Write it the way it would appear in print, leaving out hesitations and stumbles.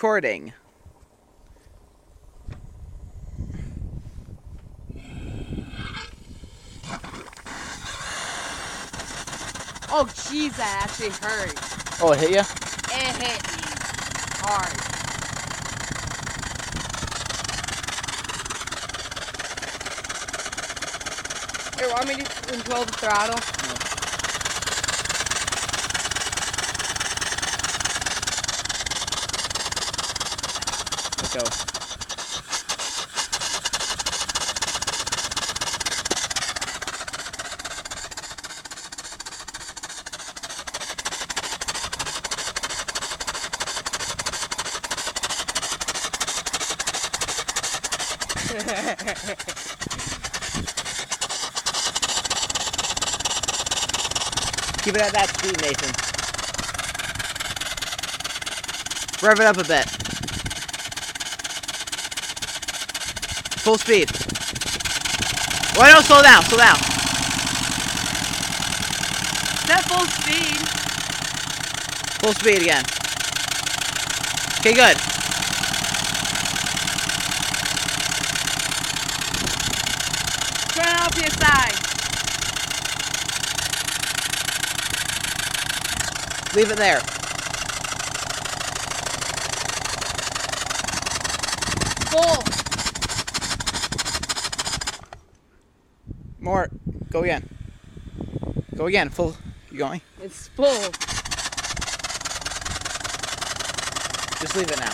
recording. Oh, jeez, that actually hurt. Oh, it hit you? It hit me hard. Here, want me to control the throttle? No. Let's go. Keep it at that speed, Nathan. Rev it up a bit. Full speed. Why don't slow down, slow down. Is that full speed? Full speed again. Okay, good. Turn it off to your side. Leave it there. Full. More. Go again. Go again. Full. You going? It's full. Just leave it now.